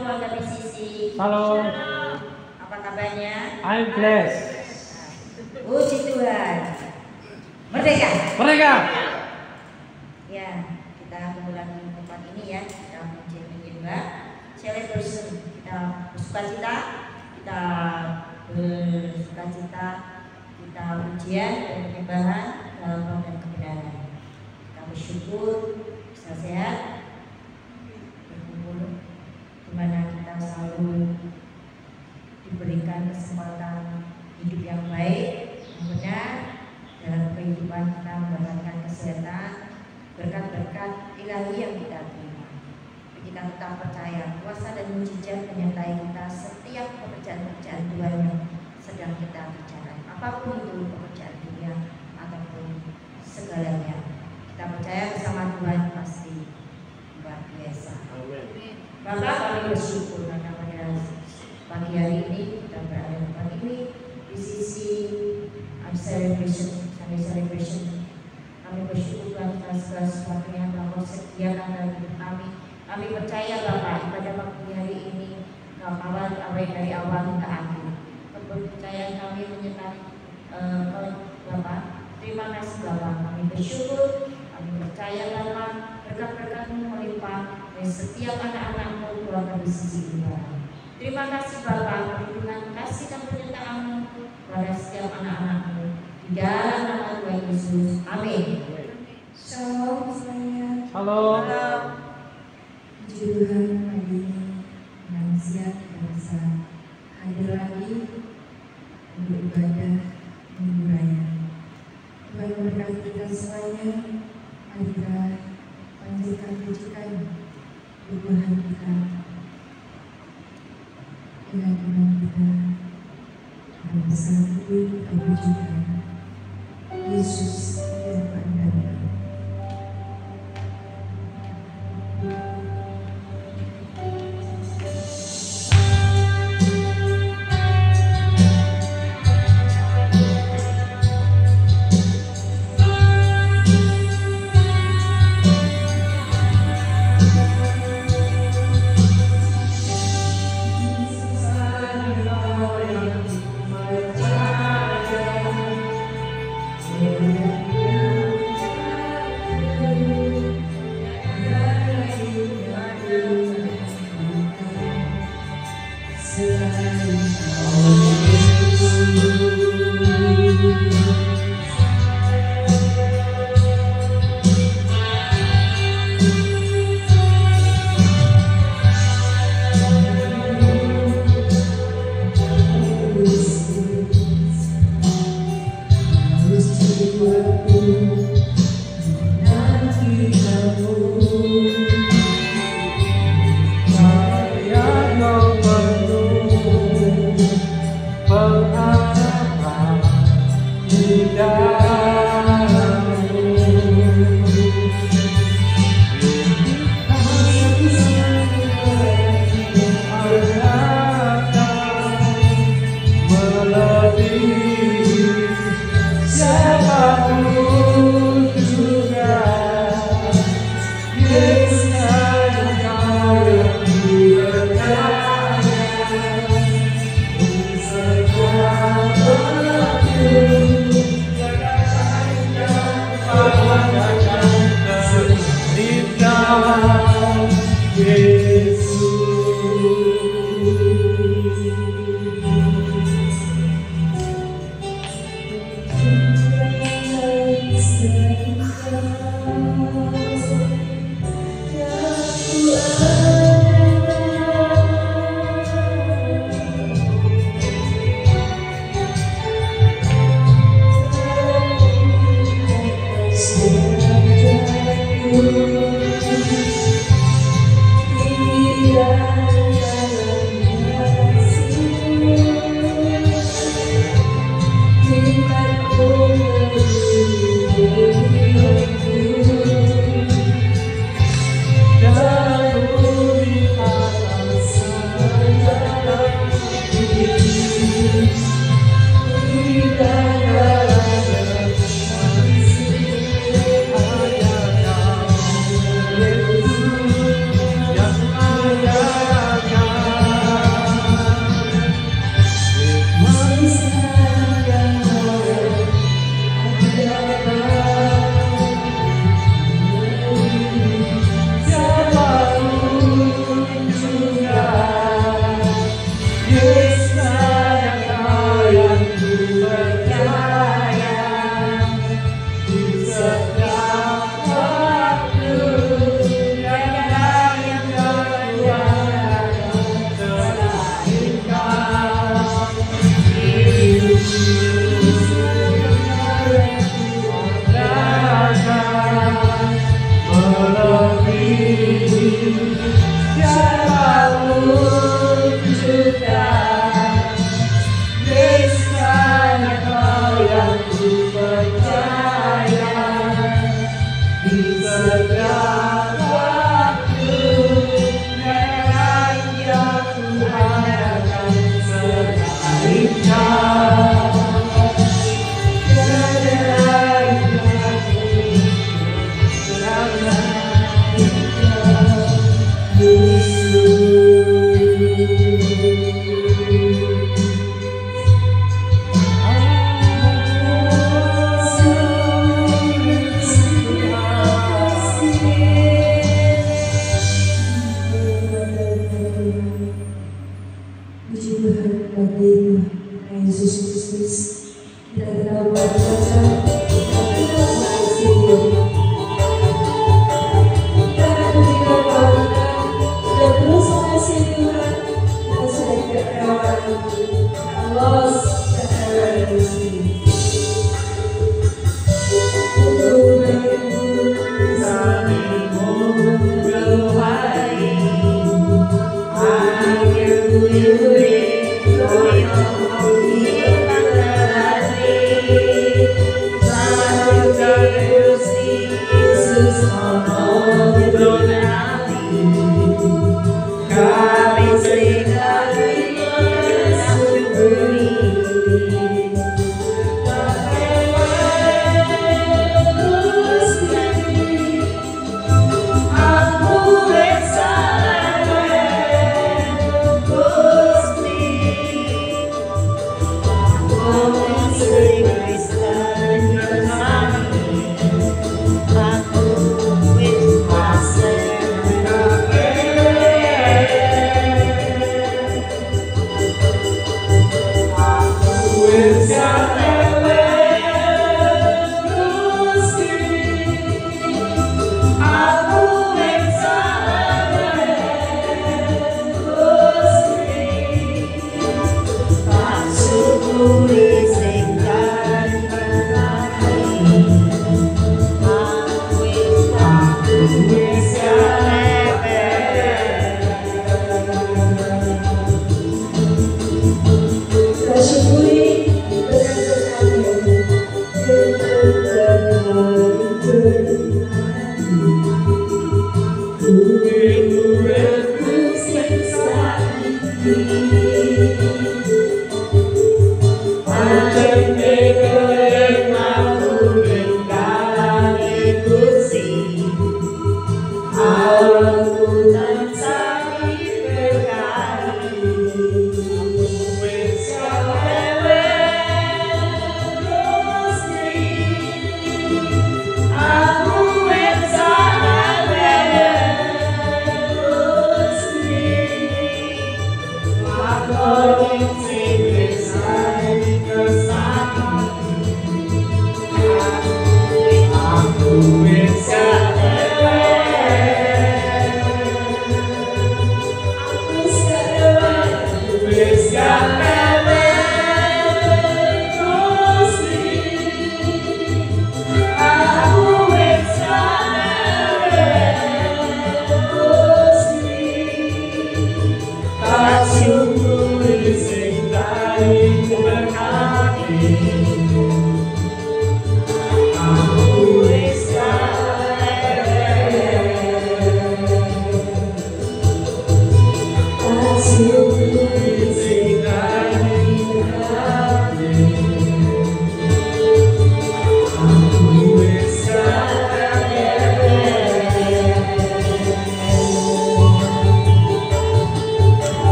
keluarga BCC. Salam. Apa kabarnya? I'm blessed. Puji Tuhan. Merdeka. Merdeka. Ya, kita mengulangi tempat ini ya. Kita menyembah, celebration. Kita bersukacita, kita bersukacita, kita ujian dan penyembahan dalam roh dan kebenaran. Kita bersyukur bisa sehat, berkumpul di mana kita selalu diberikan kesempatan hidup yang baik, yang benar dalam kehidupan kita, mendapatkan kesehatan, berkat-berkat ilahi yang kita terima. Kita tetap percaya kuasa dan mujizat menyertai kita setiap pekerjaan-pekerjaan Tuhan yang sedang kita kerjakan, apapun itu pekerjaan dunia ataupun segalanya. Kita percaya bersama Tuhan pasti luar biasa. Bapak, kami bersyukur karena pada pagi hari ini kita berada di tempat ini di sisi celebration, Sunday celebration. Kami bersyukur Tuhan atas segala sesuatu yang telah Kau sediakan dalam hidup kami. Kami percaya Bapak pada pagi hari ini Kau kawal dari awal hingga akhir. Kepercayaan kami menyertai Bapak. Terima kasih Bapak. Kami bersyukur, kami percaya Bapak berkat-berkat-Mu melimpah dari setiap anak-anak-Mu keluarga di sisi Bapak. Terima kasih Bapak, perlindungan kasih dan penyertaan-Mu pada setiap anak-anak-Mu di dalam nama Tuhan Yesus. Amin. Shalom semuanya. Halo. Puji Tuhan, pagi ini yang siap kita bisa hadir lagi untuk ibadah minggu raya. Tuhan memberkati kita semuanya. Mari kita panjatkan pujikan Tuhan kita dengan iman kita. Kita bersatu kita pujikan Yesus yang pandang.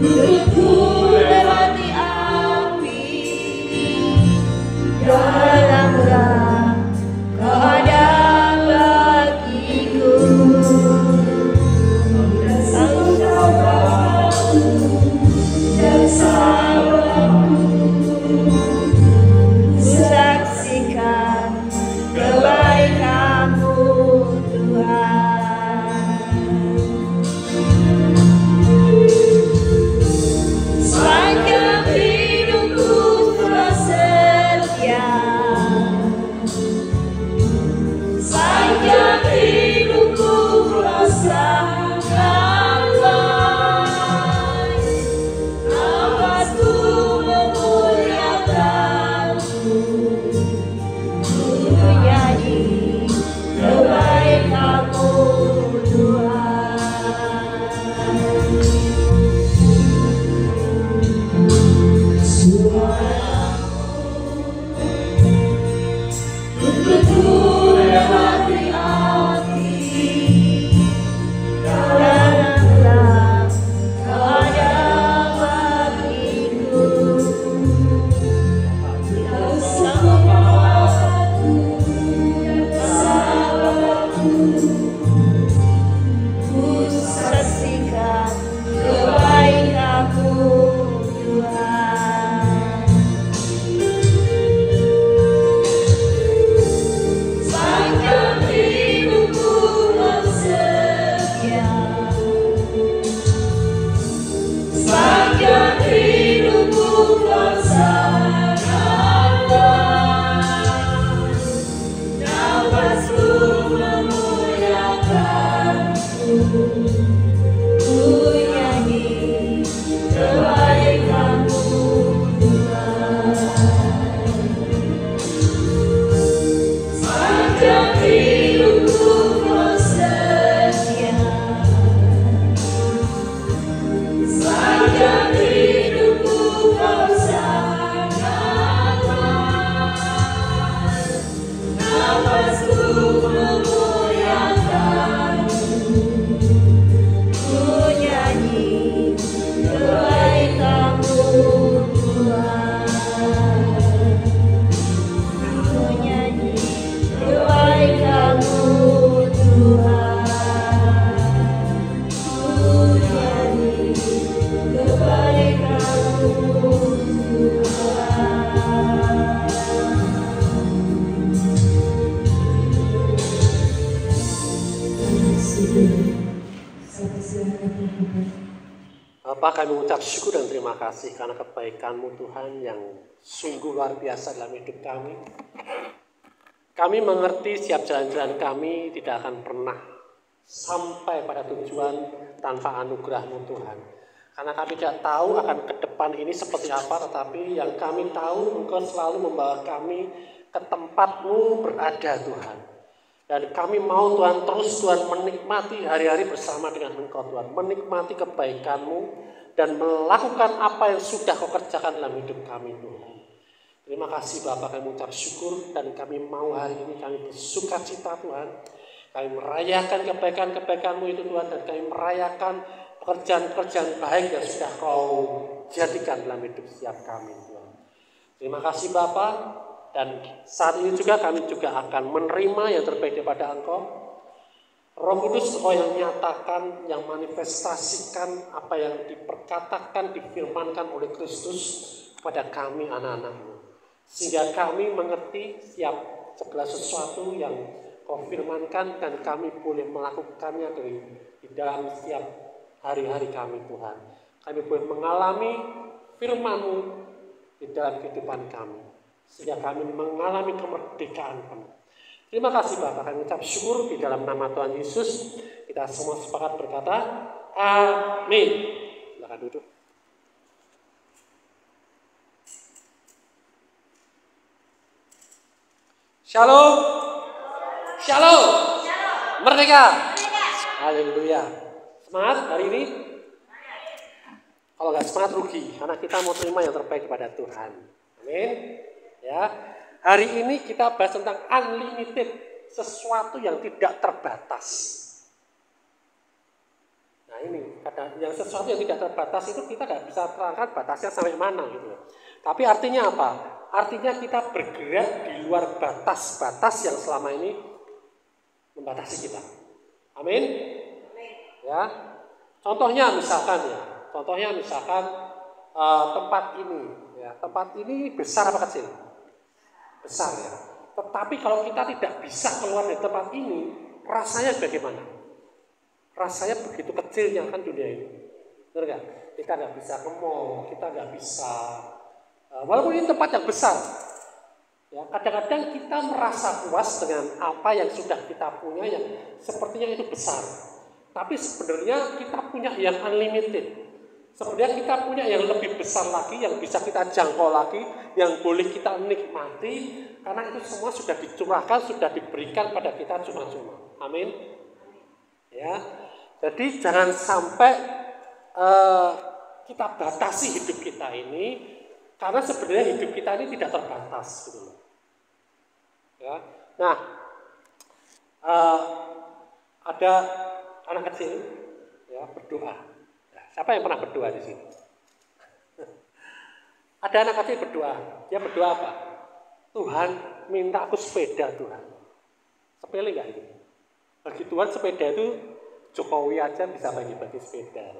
Hidupku lewati Bapa, kami mengucap syukur dan terima kasih karena kebaikan-Mu Tuhan yang sungguh luar biasa dalam hidup kami. Kami mengerti setiap jalan-jalan kami tidak akan pernah sampai pada tujuan tanpa anugerah-Mu Tuhan. Karena kami tidak tahu akan ke depan ini seperti apa, tetapi yang kami tahu Engkau selalu membawa kami ke tempat-Mu berada Tuhan. Dan kami mau Tuhan terus Tuhan menikmati hari-hari bersama dengan Engkau Tuhan. Menikmati kebaikan-Mu dan melakukan apa yang sudah Kau kerjakan dalam hidup kami Tuhan. Terima kasih Bapak, kami mengucap syukur dan kami mau hari ini kami bersuka cita Tuhan. Kami merayakan kebaikan-kebaikan-Mu itu Tuhan, dan kami merayakan pekerjaan-pekerjaan baik yang sudah Kau jadikan dalam hidup setiap kami Tuhan. Terima kasih Bapak. Dan saat ini juga kami juga akan menerima yang terbaik daripada Engkau. Roh Kudus, Engkau yang menyatakan, yang manifestasikan apa yang diperkatakan, difirmankan oleh Kristus kepada kami anak-anak-Mu. Sehingga kami mengerti segala sesuatu yang Kau firmankan dan kami boleh melakukannya di dalam setiap hari-hari kami Tuhan. Kami boleh mengalami firman-Mu di dalam kehidupan kami. Sehingga kami mengalami kemerdekaan penuh. Terima kasih Bapak, kami ucap syukur di dalam nama Tuhan Yesus. Kita semua sepakat berkata, amin. Silakan duduk. Shalom. Shalom. Merdeka. Haleluya. Semangat hari ini? Kalau nggak semangat rugi, karena kita mau terima yang terbaik kepada Tuhan. Amin. Ya, hari ini kita bahas tentang unlimited, sesuatu yang tidak terbatas. Nah ini, yang sesuatu yang tidak terbatas itu kita nggak bisa terangkan batasnya sampai mana gitu. Tapi artinya apa? Artinya kita bergerak di luar batas-batas yang selama ini membatasi kita. Amin. Ya, contohnya misalkan tempat ini, ya, tempat ini besar apa kecil? Besar ya. Tetapi kalau kita tidak bisa keluar dari tempat ini, rasanya bagaimana? Rasanya begitu kecilnya kan dunia ini. Benar nggak? Kita nggak bisa ke mall, kita nggak bisa. Walaupun ini tempat yang besar, ya, kadang-kadang kita merasa puas dengan apa yang sudah kita punya yang sepertinya itu besar. Tapi sebenarnya kita punya yang unlimited. Sebenarnya kita punya yang lebih besar lagi, yang bisa kita jangkau lagi, yang boleh kita nikmati, karena itu semua sudah dicurahkan, sudah diberikan pada kita cuma-cuma. Amin. Ya, jadi jangan sampai kita batasi hidup kita ini, karena sebenarnya hidup kita ini tidak terbatas. Gitu. Ya, nah, ada anak kecil, ya, berdoa. Siapa yang pernah berdoa di sini? Ada anak kecil berdoa. Dia berdoa apa? Tuhan, minta aku sepeda Tuhan. Sepele nggak ini? Bagi Tuhan sepeda itu Jokowi aja bisa bagi-bagi sepeda.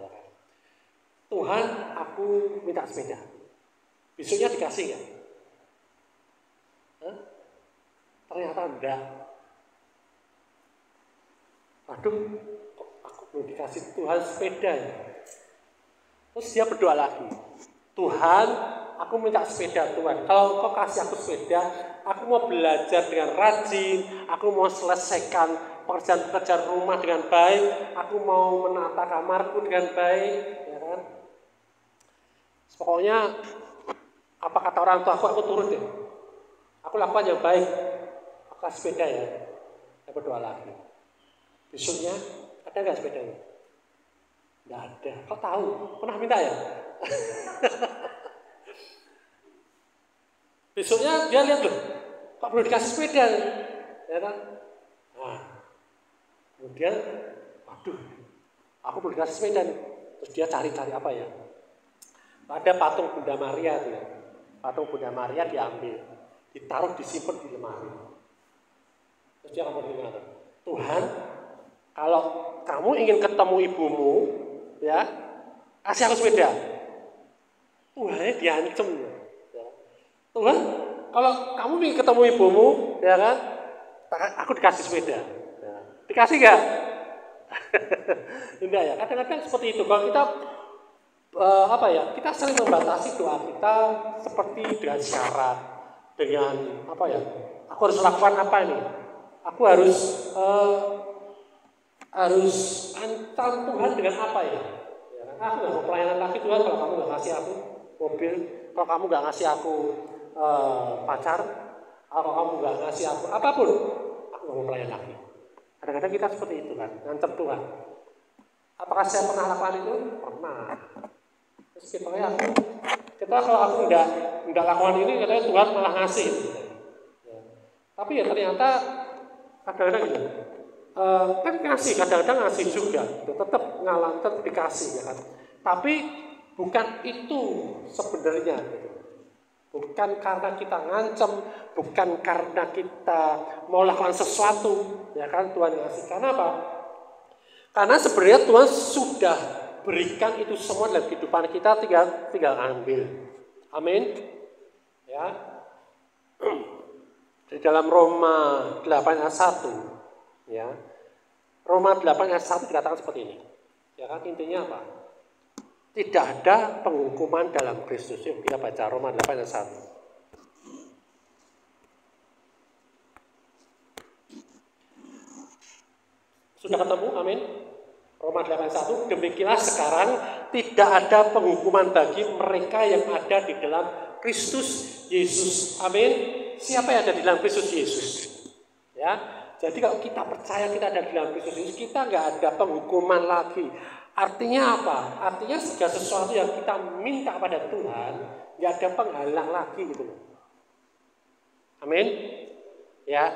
Tuhan, aku minta sepeda. Besoknya dikasih nggak? Ternyata enggak. Aduh, kok aku belum dikasih Tuhan sepeda ya? Terus dia berdoa lagi, Tuhan, aku minta sepeda Tuhan. Kalau Kau kasih aku sepeda, aku mau belajar dengan rajin, aku mau selesaikan pekerjaan-pekerjaan rumah dengan baik, aku mau menata kamarku dengan baik, ya kan? Pokoknya apa kata orang tua aku turut ya. Aku lakukan yang baik, aku kasih sepeda ya. Saya berdoa lagi. Besoknya ada nggak sepedanya? Nggak ada. Kau tahu? Pernah minta ya? Besoknya dia lihat loh, kok belum dikasih sepeda? Ya kan? Nah, kemudian, waduh, aku belum dikasih sepeda nih. Terus dia cari-cari apa ya? Ada patung Bunda Maria tuh ya. Patung Bunda Maria diambil, ditaruh, disimpan di lemari. Terus dia ngomong gimana? Tuhan, kalau kamu ingin ketemu ibumu, ya, kasih aku sepeda. Tuhannya diancem. Ya. Tuhan, kalau kamu ingin ketemu ibumu, ya kan, aku dikasih sepeda. Ya. Dikasih nggak? Enggak ya. Kadang-kadang seperti itu. Kalau kita kita sering membatasi doa kita seperti dengan syarat, dengan aku harus lakukan apa ini, aku harus ancam Tuhan dengan apa ya? Aku nggak mau pelayanan lagi Tuhan kalau kamu nggak ngasih aku mobil, kalau kamu nggak ngasih aku pacar, kalau kamu nggak ngasih aku apapun, aku nggak mau pelayanan lagi. Kadang-kadang kita seperti itu kan, ngancam Tuhan. Apakah saya pernah lakukan itu? Pernah. Terus kita kalau aku nggak lakukan ini, katanya Tuhan malah ngasih. Ya. Tapi ya ternyata kadang-kadang gitu. Kan ngasih, kadang-kadang ngasih juga, tetap ngalang, tetap dikasih ya kan. Tapi bukan itu sebenarnya, gitu. Bukan karena kita ngancam, bukan karena kita mau lakukan sesuatu, ya kan Tuhan ngasih. Karena apa? Karena sebenarnya Tuhan sudah berikan itu semua dalam kehidupan kita, tinggal ambil. Amin. Ya. Di dalam Roma 8 ayat 1, ya. Roma 8 ayat 1 dikatakan seperti ini. Ya kan, intinya apa? Tidak ada penghukuman dalam Kristus. Yuk kita baca Roma 8 ayat 1. Sudah ketemu? Amin. Roma 8:1, demikianlah sekarang tidak ada penghukuman bagi mereka yang ada di dalam Kristus Yesus. Amin. Siapa yang ada di dalam Kristus Yesus? Ya. Jadi kalau kita percaya kita ada di dalam Kristus Yesus, kita nggak ada penghukuman lagi. Artinya apa? Artinya segala sesuatu yang kita minta pada Tuhan nggak ada penghalang lagi gitu loh. Amin. Ya.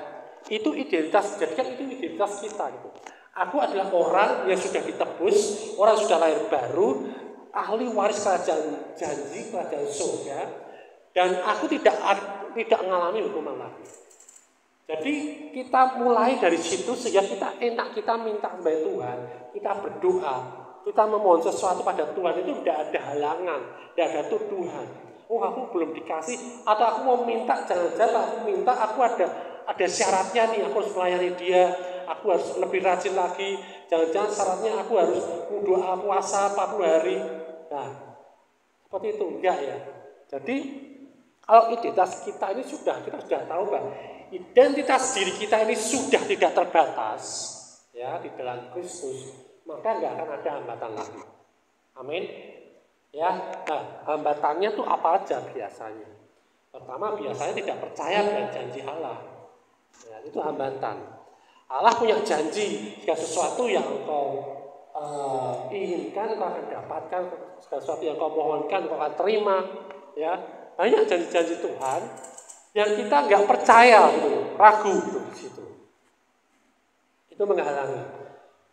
Itu identitas. Jadi kan itu identitas kita gitu. Aku adalah orang yang sudah ditebus, orang yang sudah lahir baru, ahli waris kerajaan janji, kerajaan surga, dan aku tidak mengalami hukuman lagi. Jadi kita mulai dari situ sehingga kita enak, kita minta kepada Tuhan, kita berdoa, kita memohon sesuatu pada Tuhan itu tidak ada halangan, tidak ada tuduhan. Oh aku belum dikasih, atau aku mau minta, jangan-jangan aku minta, aku ada syaratnya nih, aku harus melayani dia. Aku harus lebih rajin lagi. Jangan-jangan syaratnya aku harus doa puasa 40 hari. Nah, seperti itu enggak ya. Jadi kalau identitas kita ini kita sudah tahu bahwa identitas diri kita ini sudah tidak terbatas ya di dalam Kristus, maka enggak akan ada hambatan lagi. Amin. Ya. Nah, hambatannya tuh apa aja biasanya? Pertama, biasanya tidak percaya dengan janji Allah. Ya, itu hambatan. Allah punya janji, jika sesuatu yang engkau inginkan, engkau akan dapatkan, sesuatu yang engkau mohonkan, engkau akan terima. Ya, banyak janji-janji Tuhan yang kita nggak percaya, gitu, ragu gitu di situ. Itu menghalangi.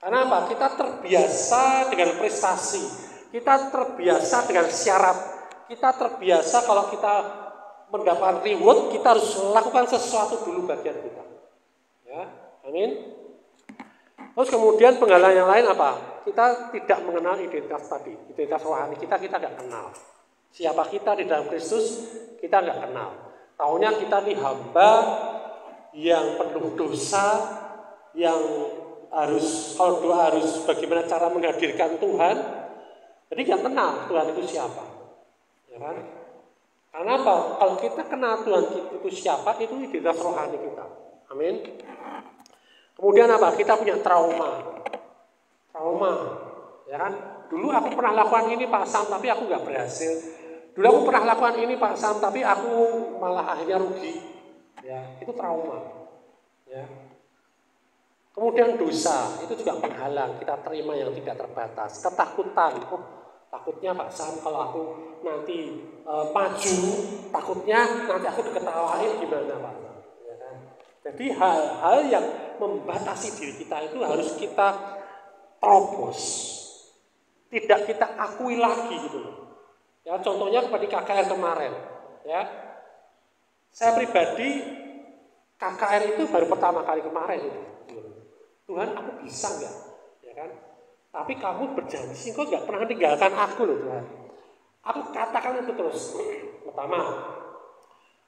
Karena apa? Kita terbiasa dengan prestasi, kita terbiasa dengan syarat, kita terbiasa kalau kita mendapatkan reward, kita harus lakukan sesuatu dulu bagian kita. Ya. Amin. Terus kemudian penghalang yang lain apa? Kita tidak mengenal identitas tadi, identitas rohani kita nggak kenal. Siapa kita di dalam Kristus kita nggak kenal. Taunya kita nih hamba yang penuh dosa, yang harus kalau doa harus bagaimana cara menghadirkan Tuhan. Jadi nggak kenal Tuhan itu siapa, ya kan? Karena apa? Kalau kita kenal Tuhan itu siapa, itu identitas rohani kita. Amin. Kemudian apa? Kita punya trauma, ya kan? Dulu aku pernah lakukan ini Pak Sam, tapi aku nggak berhasil. Dulu aku pernah lakukan ini Pak Sam, tapi aku malah akhirnya rugi. Ya, itu trauma. Ya. Kemudian dosa, itu juga menghalang kita terima yang tidak terbatas. Ketakutan, takutnya Pak Sam kalau aku nanti maju, takutnya nanti aku diketawain gimana Pak Sam. Jadi hal-hal yang membatasi diri kita itu harus kita terobos, tidak kita akui lagi gitu loh. Ya, contohnya seperti KKR kemarin. Ya, saya pribadi KKR itu baru pertama kali kemarin itu. Tuhan, aku bisa nggak? Ya kan? Tapi kamu berjanji, kok nggak pernah tinggalkan aku loh Tuhan. Aku katakan itu terus. Pertama,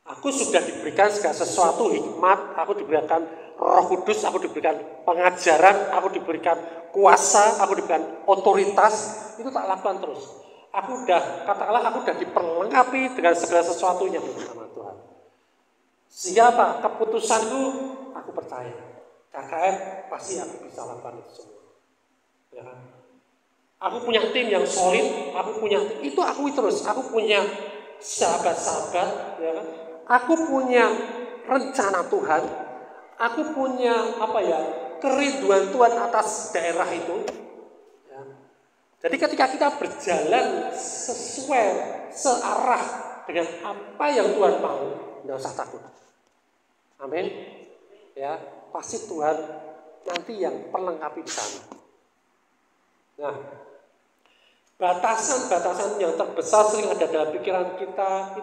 aku sudah diberikan segala sesuatu hikmat, aku diberikan Roh Kudus, aku diberikan pengajaran, aku diberikan kuasa, aku diberikan otoritas, itu tak lakukan terus. Katakanlah aku udah diperlengkapi dengan segala sesuatunya sama Tuhan. Sehingga apa? Keputusanku, aku percaya. KKR pasti aku bisa lakukan itu semua. Ya kan? Aku punya tim yang solid, itu terus. Aku punya sahabat-sahabat, ya kan? Aku punya rencana Tuhan. Aku punya kerinduan Tuhan atas daerah itu. Ya. Jadi ketika kita berjalan sesuai, searah dengan apa yang Tuhan mau, tidak usah takut. Amin. Ya, pasti Tuhan nanti yang perlengkapi di sana. Nah, batasan-batasan yang terbesar sering ada dalam pikiran kita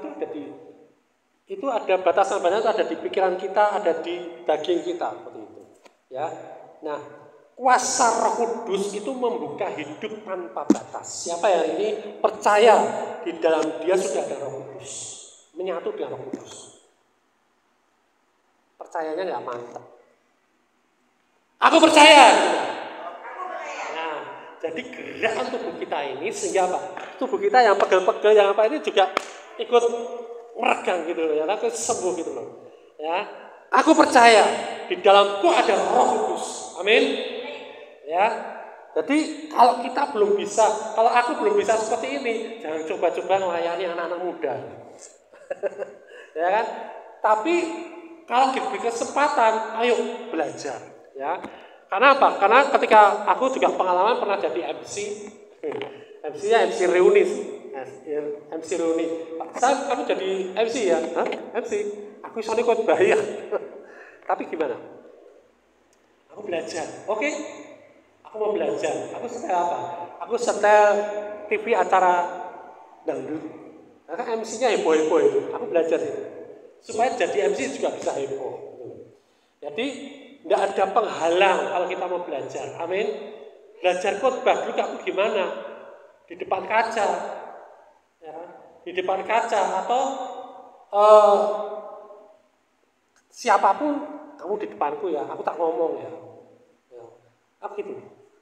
itu ada batasan-batasan ada di pikiran kita, ada di daging kita seperti itu. Ya. Nah, kuasa Roh Kudus itu membuka hidup tanpa batas. Siapa yang ini percaya di dalam dia sudah ada Roh Kudus, menyatu dengan Roh Kudus. Percayanya nggak mantap. Aku percaya. Nah, jadi gerakan tubuh kita ini sehingga apa? Tubuh kita yang pegel-pegel yang ini juga ikut meregang gitu loh, ya, aku sembuh gitu loh. Ya, aku percaya di dalamku ada Roh Kudus. Amin. Ya, jadi kalau aku belum bisa seperti ini, jangan coba-coba melayani anak-anak muda. Ya kan? Tapi kalau diberi kesempatan, ayo belajar. Ya, karena apa? Karena ketika aku juga pengalaman pernah jadi MC, MC-nya MC reuni, MC reuni. Pak Sam, kamu jadi MC ya? Hah? MC? Aku soalnya ikut bahaya. Tapi gimana? Aku belajar. Oke? Aku mau belajar. Aku setel apa? Aku setel TV acara dangdut. Karena MC-nya heboh-heboh itu. Aku belajar itu. Supaya jadi MC juga bisa heboh. Jadi tidak ada penghalang kalau kita mau belajar. Amin. Belajar khotbah dulu aku gimana? Di depan kaca. Ya, di depan kaca atau siapapun kamu di depanku ya, aku tak ngomong ya. Aku gitu.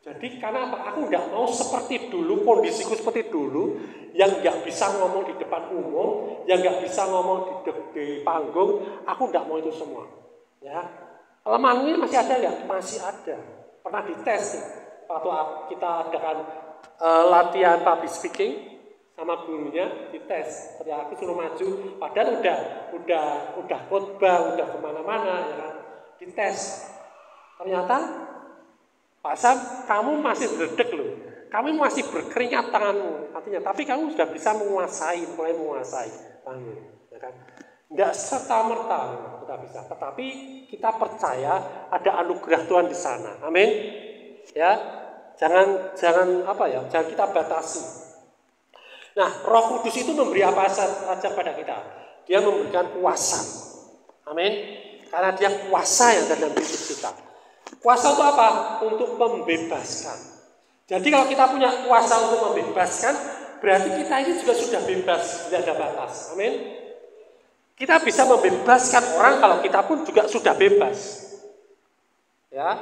Jadi karena apa? Aku nggak mau seperti dulu, kondisiku seperti dulu, yang nggak bisa ngomong di depan umum, yang nggak bisa ngomong di panggung. Aku nggak mau itu semua. Ya, kelemahan ini masih ada nggak? Masih ada. Pernah dites ya. Waktu kita adakan latihan public speaking sama gurunya, dites. Ternyata aku suruh maju, padahal udah khotbah, udah kemana-mana, ya kan? Dites. Ternyata Pak Sam, kamu masih berdek loh. Kamu masih berkeringat tanganmu, artinya. Tapi kamu sudah bisa mulai menguasai. Ya kan? Tidak serta-merta kita bisa. Tetapi kita percaya ada anugerah Tuhan di sana. Amin. Ya, jangan kita batasi. Nah, Roh Kudus itu memberi apa saja pada kita. Dia memberikan kuasa. Amin. Karena dia kuasa yang ada dalam hidup kita. Kuasa itu apa? Untuk membebaskan. Jadi kalau kita punya kuasa untuk membebaskan, berarti kita ini juga sudah bebas, tidak ada batas. Amin. Kita bisa membebaskan orang kalau kita pun juga sudah bebas. Ya.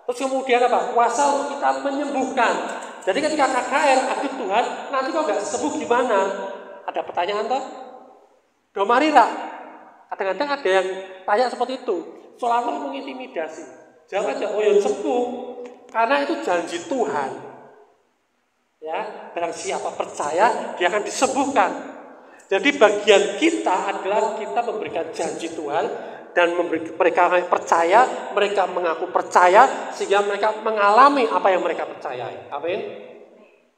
Terus kemudian apa? Kuasa untuk kita menyembuhkan. Jadi ketika KKR, aduh Tuhan, nanti kok nggak sembuh gimana? Ada pertanyaan toh? Domarira. Kadang-kadang ada yang tanya seperti itu. Seolah-olah mengintimidasi. Jangan aja, oh ya sembuh, karena itu janji Tuhan. Ya, barang siapa percaya, dia akan disembuhkan. Jadi bagian kita adalah kita memberikan janji Tuhan dan mereka percaya, mereka mengaku percaya sehingga mereka mengalami apa yang mereka percayai. Amin.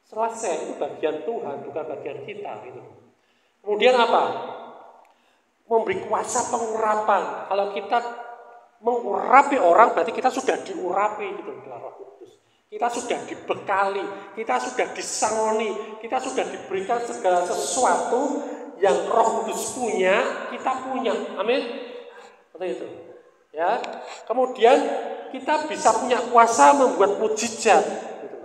Selesai, itu bagian Tuhan, bukan bagian kita. Gitu. Kemudian apa? Memberi kuasa pengurapan. Kalau kita mengurapi orang berarti kita sudah diurapi gitu dengan Roh Kudus. Kita sudah dibekali, kita sudah disangoni, kita sudah diberikan segala sesuatu yang Roh Kudus punya, kita punya. Amin. Seperti itu. Ya. Kemudian kita bisa punya kuasa membuat mukjizat gitu.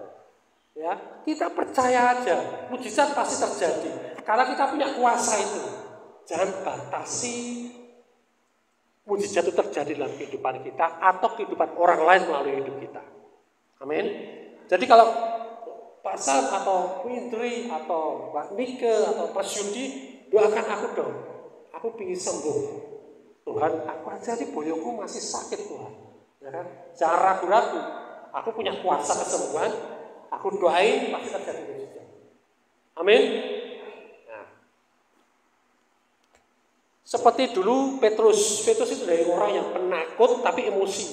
Ya, kita percaya aja, mukjizat pasti terjadi karena kita punya kuasa itu. Jangan batasi mukjizat itu terjadi dalam kehidupan kita atau kehidupan orang lain melalui hidup kita. Amin. Jadi kalau Pak Sam atau Bu Indri atau Pak Nike atau Pak Yudi, doakan aku dong. Aku ingin sembuh. Tuhan, aku aja di boyongku masih sakit Tuhan. Ya kan? Jangan ragu-ragu. Aku punya kuasa kesembuhan. Aku doain pasti terjadi mujizat. Amin. Nah, seperti dulu Petrus itu dari orang yang penakut tapi emosi.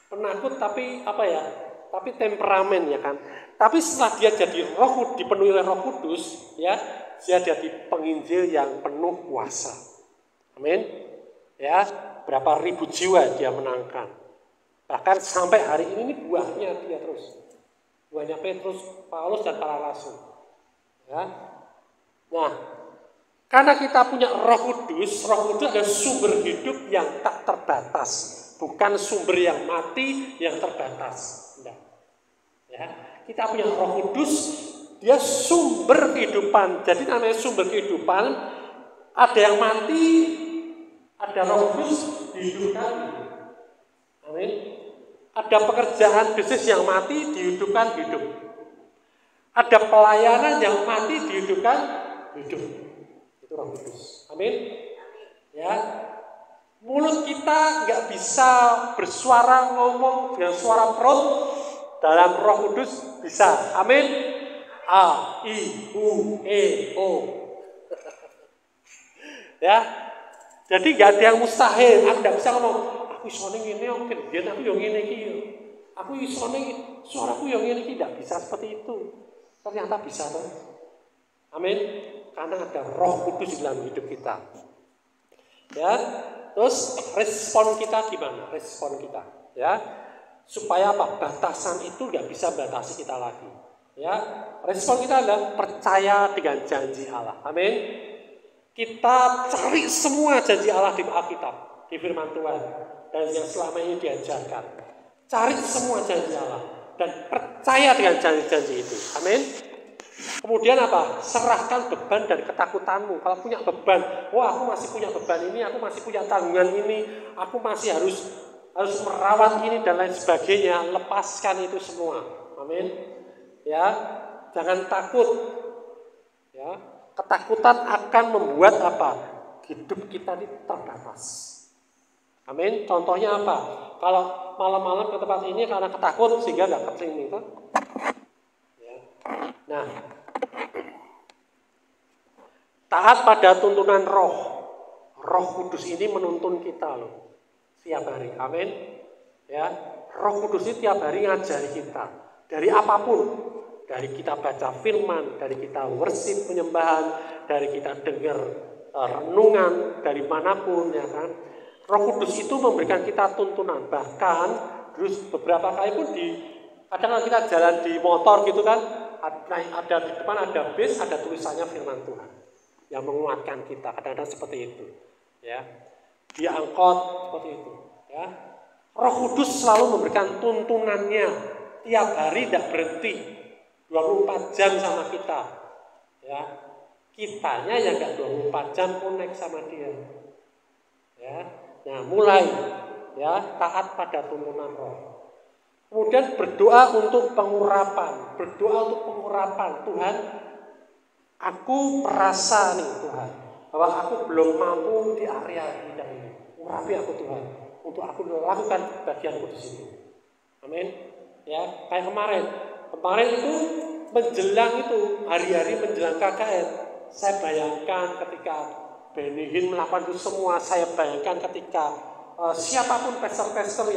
Penakut tapi apa ya? Tapi temperamen ya kan. Tapi setelah dia jadi dipenuhi oleh Roh Kudus, ya, dia jadi penginjil yang penuh kuasa. Amin. Ya, berapa ribu jiwa dia menangkan. Bahkan sampai hari ini buahnya dia terus. Buahnya Petrus, Paulus dan para rasul. Ya. Nah, karena kita punya Roh Kudus adalah sumber hidup yang tak terbatas, bukan sumber yang mati yang terbatas. Nah, ya, kita punya Roh Kudus, dia sumber kehidupan. Jadi namanya sumber kehidupan, ada yang mati, ada Roh Kudus dihidupkan. Amin. Ada pekerjaan bisnis yang mati dihidupkan hidup. Ada pelayanan yang mati dihidupkan hidup. Itu Roh Kudus. Amin. Ya. Mulut kita nggak bisa bersuara ngomong dengan suara perut, dalam Roh Kudus bisa. Amin. A, I, U, E, O. Ya. Jadi nggak ada yang mustahil. Aku nggak bisa ngomong, aku isone ngene oke, dia aku yang ngene iki. Aku isone suaraku yang ngene iki, tidak bisa seperti itu. Ternyata bisa toh. Amin. Karena ada Roh Kudus di dalam hidup kita. Ya. Terus respon kita gimana? Respon kita, ya. Supaya apa? Batasan itu nggak bisa batasi kita lagi. Ya. Respon kita adalah percaya dengan janji Allah. Amin. Kita cari semua janji Allah di Alkitab, di firman Tuhan, dan yang selama ini diajarkan. Cari semua janji Allah dan percaya dengan janji-janji itu. Amin. Kemudian apa? Serahkan beban dan ketakutanmu. Kalau punya beban, wah aku masih punya beban ini, aku masih punya tanggungan ini, aku masih harus merawat ini dan lain sebagainya. Lepaskan itu semua. Amin. Ya, jangan takut. Ya. Ketakutan akan membuat apa? Hidup kita ini terbatas. Amin. Contohnya apa? Kalau malam-malam ke tempat ini karena ketakut sehingga nggak kesini itu. Ya. Nah, taat pada tuntunan Roh. Roh Kudus ini menuntun kita loh. Setiap hari. Amin. Ya. Roh Kudus ini tiap hari ngajari kita dari apapun. Dari kita baca firman, dari kita worship penyembahan, dari kita dengar renungan dari manapun, ya kan. Roh Kudus itu memberikan kita tuntunan. Bahkan terus beberapa kali pun kadang kita jalan di motor gitu kan, ada di depan ada bis, ada tulisannya firman Tuhan yang menguatkan kita. Kadang-kadang seperti itu, ya. Di angkot seperti itu, ya. Roh Kudus selalu memberikan tuntunannya tiap hari, tidak berhenti. 24 jam sama kita, ya. Kitanya yang enggak 24 jam connect sama dia, ya. Nah, mulai, ya, taat pada tuntunan Roh. Kemudian berdoa untuk pengurapan, Tuhan, aku merasa nih Tuhan, bahwa aku belum mampu di area bidang ini. Urapi aku Tuhan, untuk aku melakukan bagianku di situ. Amin. Ya, kayak kemarin itu menjelang itu hari-hari menjelang KKN, saya bayangkan ketika Benny Hinn melakukan itu semua, saya bayangkan ketika siapapun pastor-pastor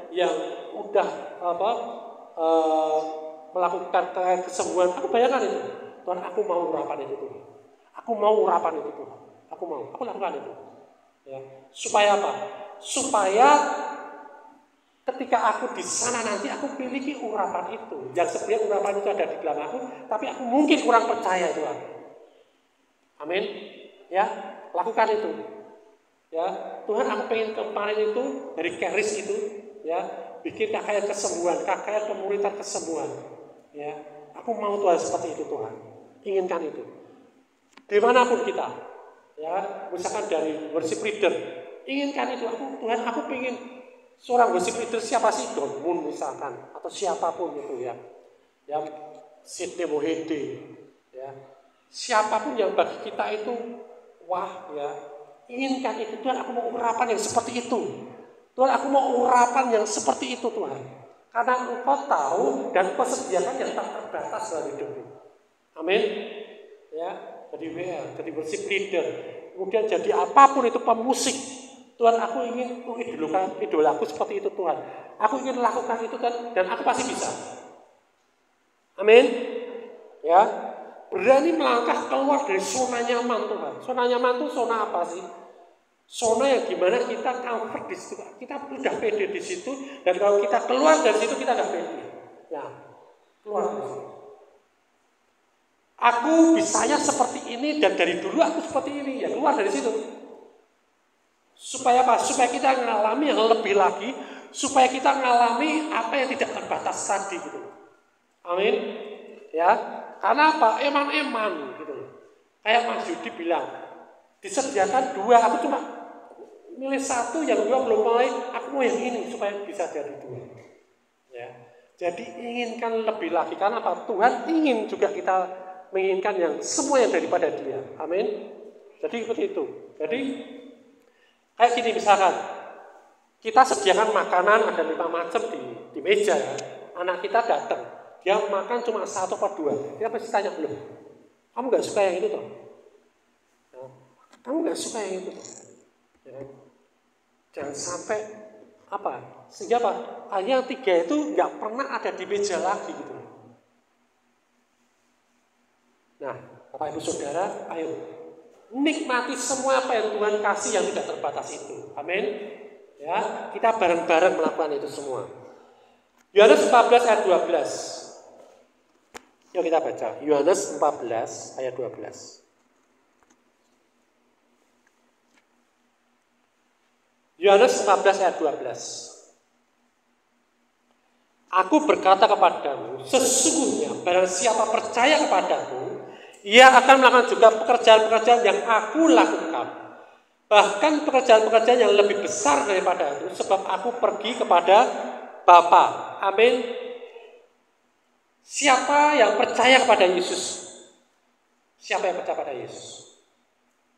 yang udah melakukan kesembuhan, aku bayangkan itu, Tuhan aku mau urapan itu Tuhan, aku lakukan itu, ya. Supaya apa? Supaya ketika aku di sana nanti aku miliki urapan itu. Yang sebenarnya urapan itu ada di dalam aku, tapi aku mungkin kurang percaya Tuhan. Amin. Ya, lakukan itu. Ya, Tuhan aku pengen kemarin itu dari Keris itu, ya, bikin KKN kesembuhan, KKN pemuritan kesembuhan. Ya, aku mau Tuhan seperti itu Tuhan. Inginkan itu. Dimanapun kita, ya, misalkan dari worship leader, inginkan itu. Tuhan aku pengen seorang worship leader siapa sih, Don Moon misalkan, atau siapapun itu ya. Ya, Sidney Mohede, ya. Siapapun yang bagi kita itu wah, ya, inginkan itu. Tuhan, aku mau urapan yang seperti itu. Tuhan, aku mau urapan yang seperti itu, Tuhan. Karena Engkau tahu dan Engkau sediakan yang tak terbatas dalam hidupmu. Amin. Ya, jadi WL, jadi worship leader, kemudian jadi apapun itu, pemusik. Tuhan, aku ingin idolaku seperti itu, Tuhan. Aku ingin lakukan itu, dan aku pasti bisa. Amin. Ya, berani melangkah keluar dari zona nyaman, Tuhan. Zona nyaman itu zona apa sih? Zona yang dimana kita comfort di situ, kita udah pede di situ, dan kalau kita keluar dari situ kita nggak pede. Ya, keluar dari situ. Aku bisanya seperti ini dan dari dulu aku seperti ini, ya keluar dari situ. Supaya apa? Supaya kita mengalami yang lebih lagi, supaya kita mengalami apa yang tidak terbatas tadi gitu. Amin. Ya, karena apa? Eman-eman gitu. Kayak Mas Yudi bilang, disediakan 2, aku cuma milih 1, yang 2 belum mulai, aku mau yang ini supaya bisa jadi 2. Ya. Jadi inginkan lebih lagi, karena apa? Tuhan ingin juga kita menginginkan yang semua yang daripada Dia. Amin. Jadi seperti itu. Jadi kayak gini misalkan, kita sediakan makanan ada 5 macam di meja ya. Anak kita datang, dia makan cuma 1 atau 2. Dia pasti tanya, "Loh, kamu nggak suka yang itu toh? Ya, kamu nggak suka yang itu toh?" Ya. Jangan sampai apa? Sehingga apa? Yang 3 itu nggak pernah ada di meja lagi gitu. Nah, Bapak Ibu Saudara, ayo nikmati semua apa yang Tuhan kasih yang tidak terbatas itu. Amin. Ya, kita bareng-bareng melakukan itu semua. Yohanes 14 ayat 12. Yuk kita baca. Yohanes 14 ayat 12. Yohanes 14 ayat 12. Aku berkata kepadamu, sesungguhnya barang siapa percaya kepadaku, ia akan melakukan juga pekerjaan-pekerjaan yang aku lakukan. Bahkan pekerjaan-pekerjaan yang lebih besar daripada itu, sebab aku pergi kepada Bapa. Amin. Siapa yang percaya kepada Yesus? Siapa yang percaya pada Yesus?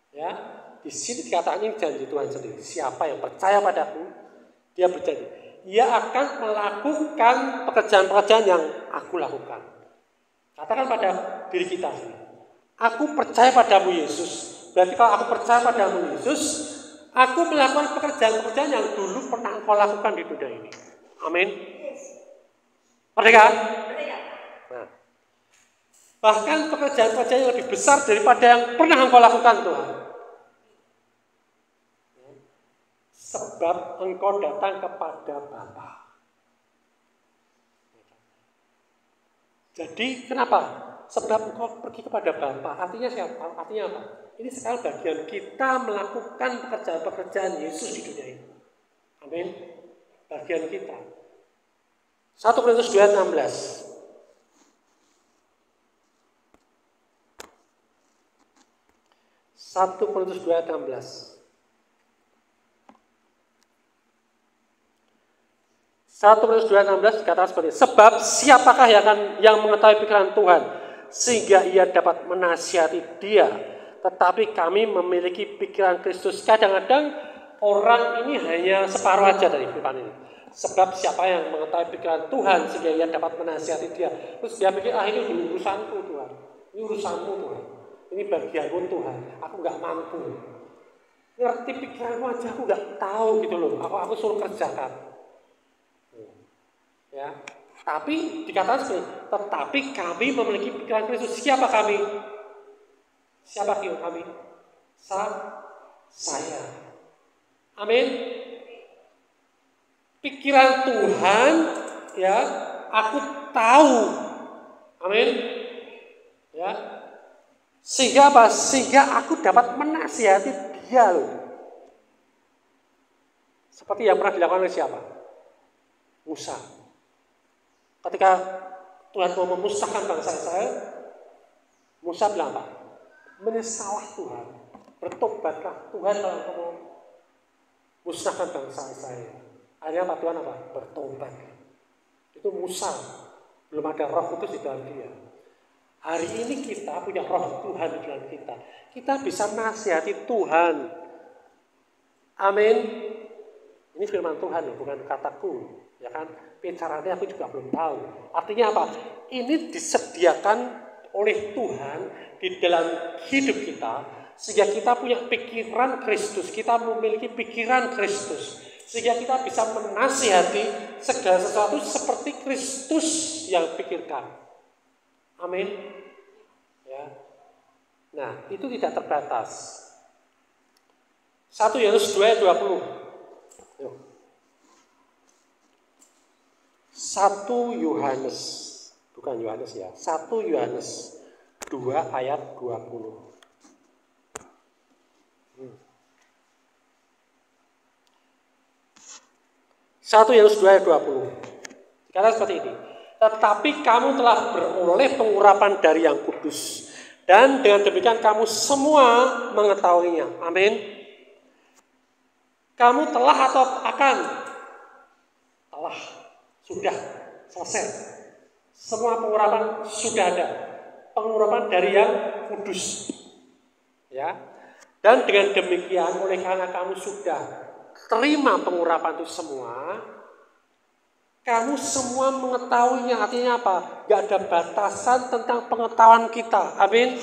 Ya, di sini dikatakan ini janji Tuhan sendiri. Siapa yang percaya padaku, dia berjanji, ia akan melakukan pekerjaan-pekerjaan yang aku lakukan. Katakan pada diri kita, aku percaya padamu Yesus. Berarti kalau aku percaya padamu Yesus, aku melakukan pekerjaan-pekerjaan yang dulu pernah Engkau lakukan di dunia ini. Amin. Merdeka? Nah, bahkan pekerjaan-pekerjaan yang lebih besar daripada yang pernah Engkau lakukan, Tuhan. Sebab Engkau datang kepada Bapa. Jadi kenapa? Sebab Engkau pergi kepada Bapa. Artinya siapa? Artinya apa? Ini sekarang bagian kita melakukan pekerjaan-pekerjaan Yesus di dunia ini. Amin. Bagian kita. 1 Korintus 2 ayat 16. 1 Korintus 2 ayat 16. 1 Korintus 2 ayat 16 dikatakan seperti ini. Sebab siapakah yang mengetahui pikiran Tuhan sehingga ia dapat menasihati Dia? Tetapi kami memiliki pikiran Kristus. Kadang-kadang orang ini hanya separuh aja dari firman ini. Sebab siapa yang mengetahui pikiran Tuhan sehingga ia dapat menasihati Dia. Terus dia pikir, ini urusanku Tuhan. Ini urusanmu Tuhan. Ini bagianmu Tuhan. Aku gak mampu. Ngerti pikiranmu aja aku gak tahu gitu loh. Aku suruh kerjakan. Ya. Tapi dikatakan seperti, tetapi kami memiliki pikiran Kristus. Siapa kami? Siapa kami? Saya. Amin. Pikiran Tuhan, ya, aku tahu. Amin. Ya. Sehingga apa? Sehingga aku dapat menasihati Dia loh. Seperti yang pernah dilakukan oleh siapa? Musa. Ketika Tuhan mau memusnahkan bangsa Israel, Musa bilang apa? Menyesalah Tuhan, bertobatlah Tuhan kalau engkau mau musnahkan bangsa Israel. Akhirnya apa? Tuhan apa? Bertobat. Itu Musa, belum ada Roh Kudus di dalam dia. Hari ini kita punya roh Tuhan di dalam kita. Kita bisa nasihati Tuhan. Amin. Ini firman Tuhan loh, bukan kataku. Ya kan? Caranya aku juga belum tahu. Artinya apa? Ini disediakan oleh Tuhan di dalam hidup kita. Sehingga kita punya pikiran Kristus. Kita memiliki pikiran Kristus. Sehingga kita bisa menasihati segala sesuatu seperti Kristus yang pikirkan. Amin. Ya. Nah, itu tidak terbatas. 1 Yohanes 2 ayat 20. Yuk. 1 Yohanes, bukan Yohanes ya. 1 Yohanes 2 ayat 20. 1 Yohanes 2 ayat 20. Dikatakan seperti ini. Tetapi kamu telah beroleh pengurapan dari Yang Kudus, dan dengan demikian kamu semua mengetahuinya. Amin. Kamu telah atau akan? Telah. Sudah. Selesai. Semua pengurapan sudah ada. Pengurapan dari Yang Kudus. Ya. Dan dengan demikian, oleh karena kamu sudah terima pengurapan itu semua, kamu semua mengetahuinya. Artinya apa? Gak ada batasan tentang pengetahuan kita. Amin.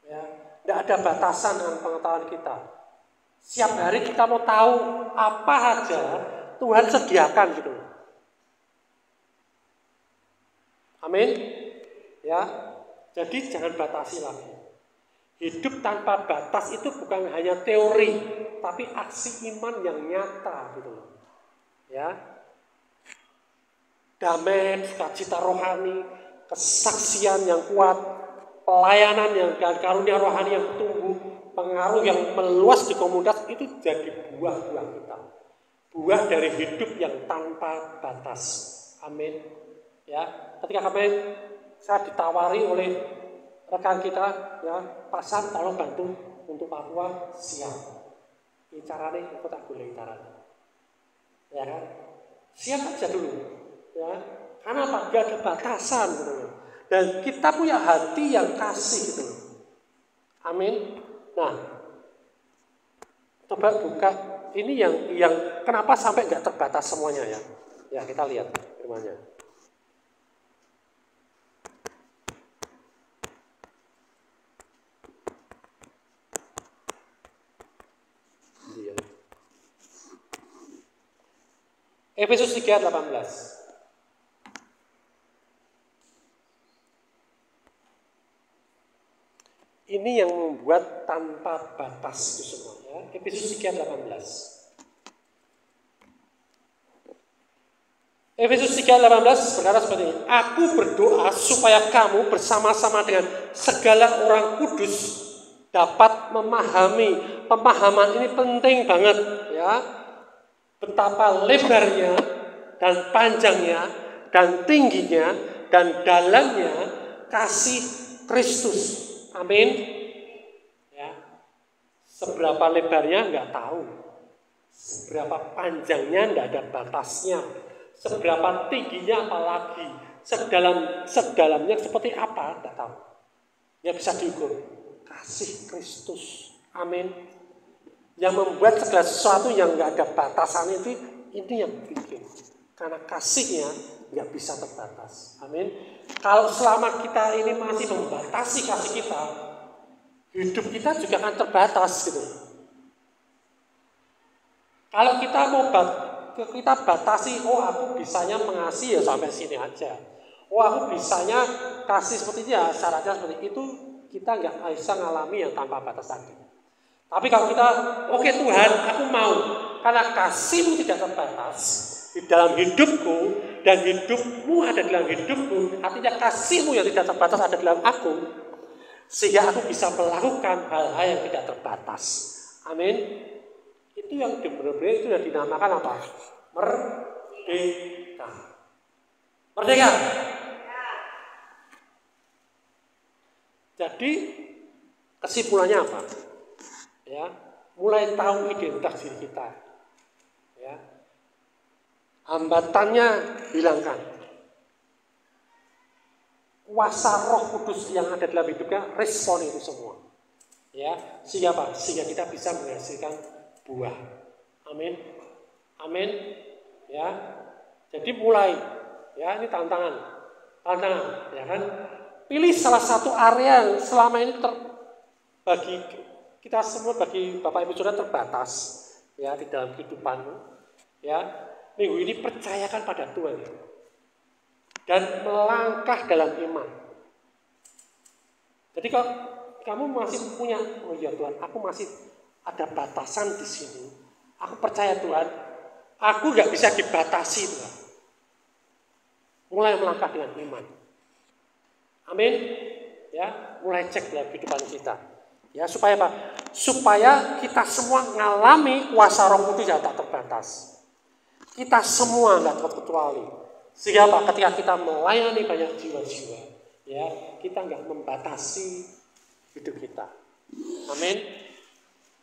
Ya, gak ada batasan dengan pengetahuan kita. Setiap hari kita mau tahu apa aja Tuhan sediakan gitu. Amin. Ya, jadi jangan batasi lagi. Hidup tanpa batas itu bukan hanya teori, tapi aksi iman yang nyata gitu. Ya. Damai, sukacita rohani, kesaksian yang kuat, pelayanan yang dan karunia rohani yang tumbuh, pengaruh yang meluas di komunitas itu jadi buah-buah kita. Buah dari hidup yang tanpa batas. Amin. Ya, ketika kemarin saya ditawari oleh rekan kita, ya, Pak Sam, tolong bantu untuk Papua, siap. Ini caranya aku tak boleh caranya. Ya kan? Siap aja dulu. Ya, karena apa? Gak ada batasan gitu. Dan kita punya hati yang kasih gitu. Amin. Nah, coba buka ini yang kenapa sampai gak terbatas semuanya ya? Ya, kita lihat firman-Nya. Efesus 3:18. Ini yang membuat tanpa batas itu semua ya. Efesus 3:18. Efesus 3:18 berkata seperti ini. Aku berdoa supaya kamu bersama-sama dengan segala orang kudus dapat memahami. Pemahaman ini penting banget ya. Betapa lebarnya dan panjangnya dan tingginya dan dalamnya kasih Kristus. Amin. Ya. Seberapa lebarnya nggak tahu. Seberapa panjangnya nggak ada batasnya. Seberapa tingginya apalagi. Sedalamnya seperti apa nggak tahu. Ya bisa diukur. Kasih Kristus. Amin. Yang membuat segala sesuatu yang nggak ada batasan itu, ini yang bikin. Karena kasihnya nggak bisa terbatas. Amin. Kalau selama kita ini masih membatasi kasih kita, hidup kita juga akan terbatas gitu. Kalau kita mau kita batasi, oh aku bisanya mengasihi ya sampai sini aja. Oh aku bisanya kasih seperti ini ya syaratnya seperti itu, kita nggak bisa ngalami yang tanpa batas tadi. Tapi kalau kita, oke Tuhan, aku mau, karena kasih-Mu tidak terbatas di dalam hidupku dan hidupmu ada di dalam hidupku, artinya kasih-Mu yang tidak terbatas ada di dalam aku, sehingga aku bisa melakukan hal-hal yang tidak terbatas. Amin. Itu yang benar-benar itu yang dinamakan apa? Merdeka. Merdeka. Jadi kesimpulannya apa? Ya, mulai tahu identitas diri kita. Ya. Hambatannya hilangkan. kuasa Roh Kudus yang ada dalam hidupnya respon itu semua. Ya, sehingga apa? Sehingga kita bisa menghasilkan buah. Amin. Amin. Ya. Jadi mulai, ya ini tantangan, ya kan? Pilih salah satu area yang selama ini bagi kita semua, bagi Bapak Ibu Saudara terbatas, ya di dalam kehidupanmu, ya minggu ini percayakan pada Tuhan dan melangkah dalam iman. Jadi kalau kamu masih punya, oh ya Tuhan, aku masih ada batasan di sini. Aku percaya Tuhan, aku nggak bisa dibatasi Tuhan. Mulai melangkah dengan iman. Amin. Ya, mulai cek dalam kehidupan kita. Ya, supaya apa? Supaya kita semua mengalami kuasa Roh Kudus yang tak terbatas. Kita semua nggak terkecuali. Sehingga apa? Ketika kita melayani banyak jiwa-jiwa, ya, kita nggak membatasi hidup kita. Amin.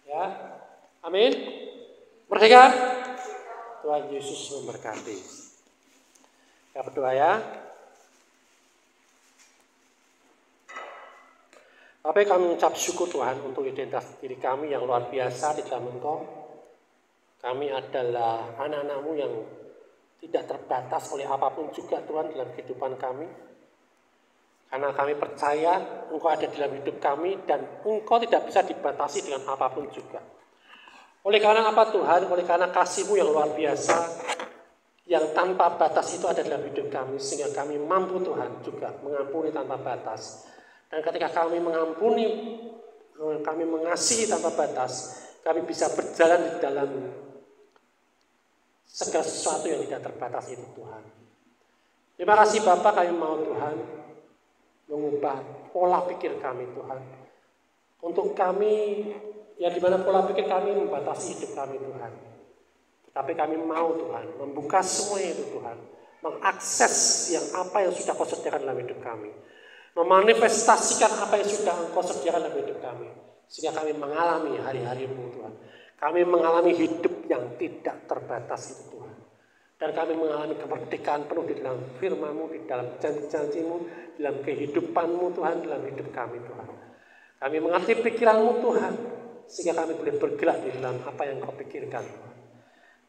Ya, amin. Merdeka. Tuhan Yesus memberkati. Kita berdoa ya. Tapi kami mengucap syukur Tuhan untuk identitas diri kami yang luar biasa di dalam Engkau. Kami adalah anak-anak-Mu yang tidak terbatas oleh apapun juga Tuhan dalam kehidupan kami. Karena kami percaya Engkau ada dalam hidup kami dan Engkau tidak bisa dibatasi dengan apapun juga. Oleh karena apa Tuhan? Oleh karena kasih-Mu yang luar biasa, yang tanpa batas itu ada dalam hidup kami, sehingga kami mampu Tuhan juga mengampuni tanpa batas. Dan ketika kami mengampuni, kami mengasihi tanpa batas, kami bisa berjalan di dalam segala sesuatu yang tidak terbatas itu Tuhan. Terima kasih Bapak, kami mau Tuhan mengubah pola pikir kami Tuhan. Untuk kami, yang dimana pola pikir kami membatasi hidup kami Tuhan. Tapi kami mau Tuhan membuka semuanya itu Tuhan. Mengakses apa yang sudah Kau sediakan dalam hidup kami. Memanifestasikan apa yang sudah Engkau sediakan dalam hidup kami. Sehingga kami mengalami hari-hari-Mu Tuhan. Kami mengalami hidup yang tidak terbatas itu Tuhan. Dan kami mengalami kemerdekaan penuh di dalam firman-Mu, di dalam janji-janji-Mu, dalam kehidupan-Mu Tuhan, dalam hidup kami Tuhan. Kami mengerti pikiran-Mu Tuhan. Sehingga kami boleh bergerak di dalam apa yang Kau pikirkan Tuhan.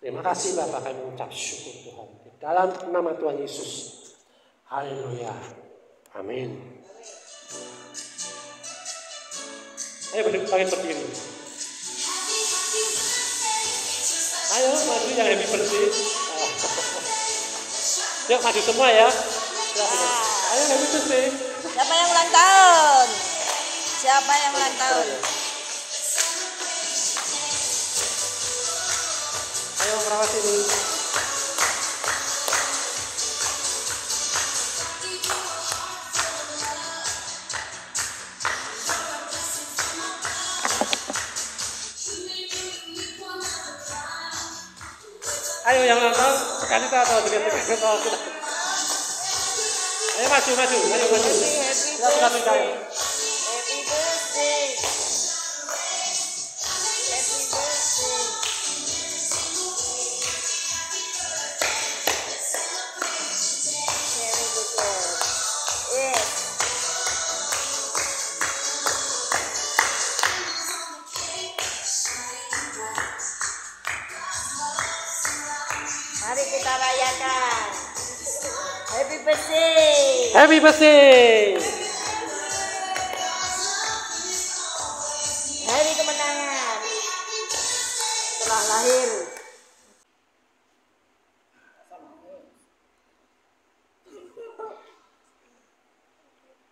Terima kasih Bapak, kami mengucap syukur Tuhan. Di dalam nama Tuhan Yesus. Haleluya. Amin. Ayo berdiri. Ayo maju yang happy birthday. Yuk maju semua ya. Ayo happy birthday. Siapa yang ulang tahun? Siapa yang ulang tahun? Ayo merawat ini. Ayo yang nonton sekali atau dilihat. Ayo maju. Ayo maju. Happy birthday. Mari kita rayakan. Happy birthday. Happy birthday. Hari kemenangan setelah lahir.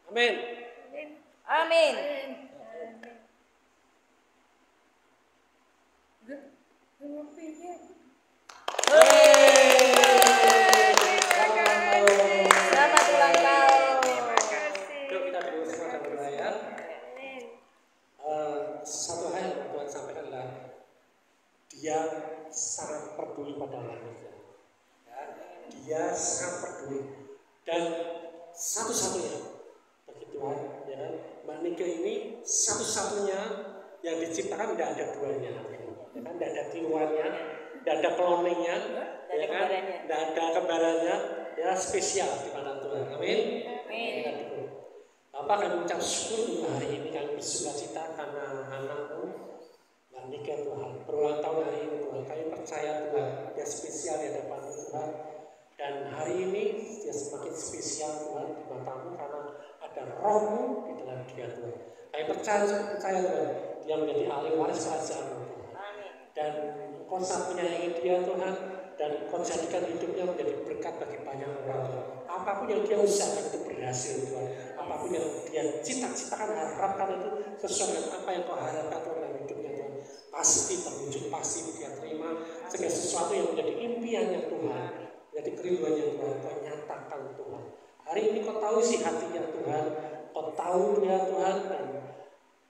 Amin. Amin. Selamat ulang tahun. Yuk kita berusaha dan berdoa. Satu hal yang Tuhan sampaikan adalah Dia sangat peduli pada manusia. Ya, Dia sangat peduli. Dan satu-satunya bagi Tuhan, ya kan, Manika ini satu-satunya yang diciptakan, tidak ada duanya, ya kan, tidak ada tiruannya, tidak ada cloningnya, ya kan, tidak ada kembarannya, ya spesial di mana Tuhan. Amin. Amin. Bapak, kami mengucap syukur untuk hari ini. Kami bersuka cita karena anakmu dan Nika Tuhan berulang tahun hari ini Tuhan. Kami percaya Tuhan dia spesial di hadapan Tuhan. Dan hari ini dia semakin spesial Tuhan di matamu karena ada rohmu di dalam dia Tuhan. Kami percaya Tuhan dia menjadi ahli waris kerajaan Tuhan. Dan Engkau sangat menyayangi dia Tuhan. Dan Engkau jadikan hidupnya menjadi berkat bagi banyak orang. Apapun yang dia usahakan itu berhasil Tuhan. Apapun yang dia cita-citakan, harapkan itu sesuai dengan apa yang Kau harapkan Tuhan dalam hidupnya Tuhan. Pasti terwujud, pasti dia terima. Segala sesuatu yang menjadi impiannya Tuhan, menjadi kerinduannya Tuhan, Kau nyatakan Tuhan. Hari ini Kau tahu isi hatinya Tuhan. Kau tahu dia Tuhan, dan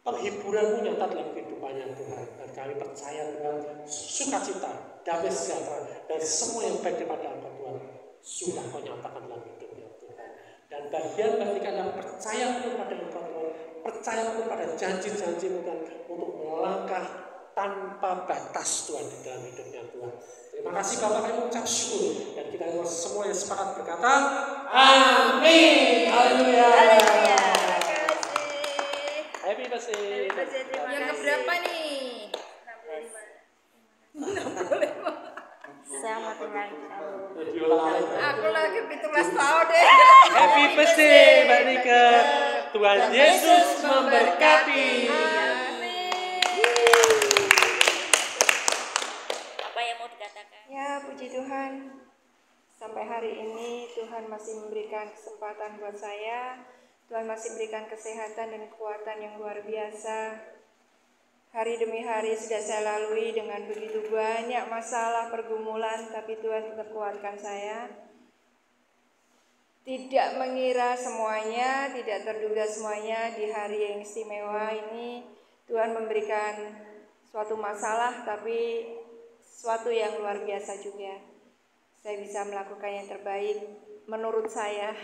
penghiburanmu nyata dalam kehidupannya Tuhan. Dan kami percaya Tuhan, sukacita, damai sejahtera, dan semua yang baik daripada Engkau Tuhan sudah Kau nyatakan dalam hidupnya Tuhan. Dan bagian mereka yang percaya kepada Engkau Tuhan, percaya kepada janji-janji-Mu Tuhan, untuk melangkah tanpa batas Tuhan di dalam hidupnya Tuhan. Terima kasih Bapak, kami mengucap syukur, dan kita semua yang sepakat berkata amin. Haleluya. Happy birthday. Yang keberapa nih? 65. Selamat ulang tahun. Aku lagi 17 tahun deh. Happy birthday Mbak Nika. Tuhan Yesus memberkati. Amin. Apa yang mau dikatakan? Ya, puji Tuhan. Sampai hari ini Tuhan masih memberikan kesempatan buat saya. Tuhan masih memberikan kesehatan dan kekuatan yang luar biasa. Hari demi hari sudah saya lalui dengan begitu banyak masalah, pergumulan, tapi Tuhan tetap kuatkan saya. Tidak mengira semuanya, tidak terduga semuanya di hari yang istimewa ini Tuhan memberikan suatu masalah, tapi suatu yang luar biasa juga. Saya bisa melakukan yang terbaik menurut saya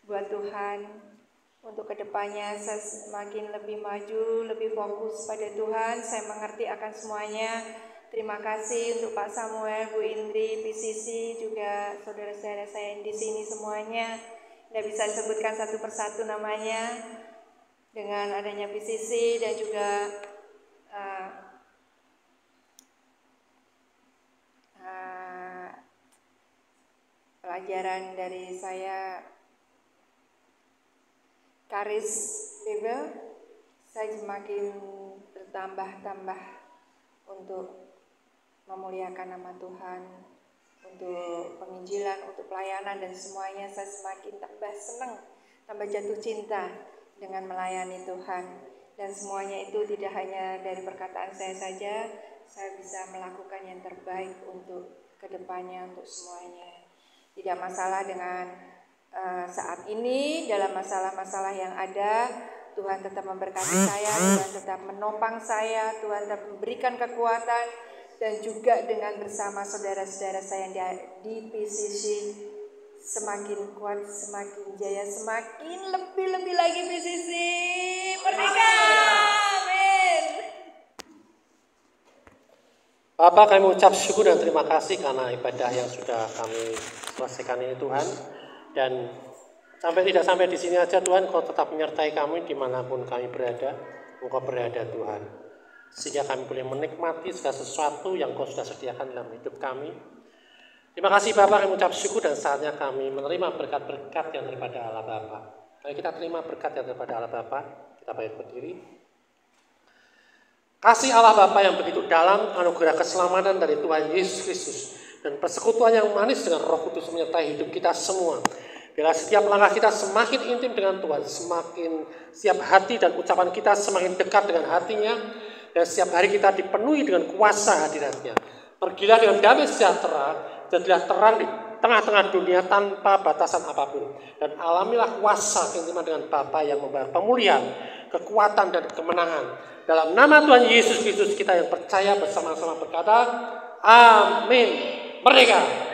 buat Tuhan. Untuk kedepannya saya semakin lebih maju, lebih fokus pada Tuhan. Saya mengerti akan semuanya. Terima kasih untuk Pak Samuel, Bu Indri, PCC, juga saudara-saudara saya yang di sini semuanya. Tidak bisa disebutkan satu persatu namanya. Dengan adanya PCC dan juga pelajaran dari saya Karis Bibel, saya semakin bertambah-tambah untuk memuliakan nama Tuhan, untuk penginjilan, untuk pelayanan, dan semuanya saya semakin tambah senang, tambah jatuh cinta dengan melayani Tuhan. Dan semuanya itu tidak hanya dari perkataan saya saja, saya bisa melakukan yang terbaik untuk kedepannya, untuk semuanya. Tidak masalah dengan saat ini, dalam masalah-masalah yang ada, Tuhan tetap memberkati saya, Tuhan tetap menopang saya, Tuhan tetap memberikan kekuatan, dan juga dengan bersama saudara-saudara saya di PCC semakin kuat, semakin jaya, semakin lebih-lebih lagi PCC merdeka. Amin. Bapak, kami mengucap syukur dan terima kasih karena ibadah yang sudah kami selesaikan ini Tuhan. Dan tidak sampai di sini aja Tuhan, Kau tetap menyertai kami dimanapun kami berada. Engkau berada Tuhan, sehingga kami boleh menikmati segala sesuatu yang Kau sudah sediakan dalam hidup kami. Terima kasih Bapak, kami mengucap syukur, dan saatnya kami menerima berkat-berkat yang daripada Allah Bapa. Mari kita terima berkat yang daripada Allah Bapa. Kita bangkit berdiri. Kasih Allah Bapa yang begitu dalam, anugerah keselamatan dari Tuhan Yesus Kristus, dan persekutuan yang manis dengan Roh Kudus menyertai hidup kita semua. Bila setiap langkah kita semakin intim dengan Tuhan, semakin setiap hati dan ucapan kita semakin dekat dengan hatinya, dan setiap hari kita dipenuhi dengan kuasa hadiratnya. Pergilah dengan damai sejahtera, jadilah terang di tengah-tengah dunia tanpa batasan apapun, dan alamilah kuasa keintiman dengan Bapa yang membawa pemulihan, kekuatan, dan kemenangan. Dalam nama Tuhan Yesus Kristus kita yang percaya bersama-sama berkata, amin. Merdeka.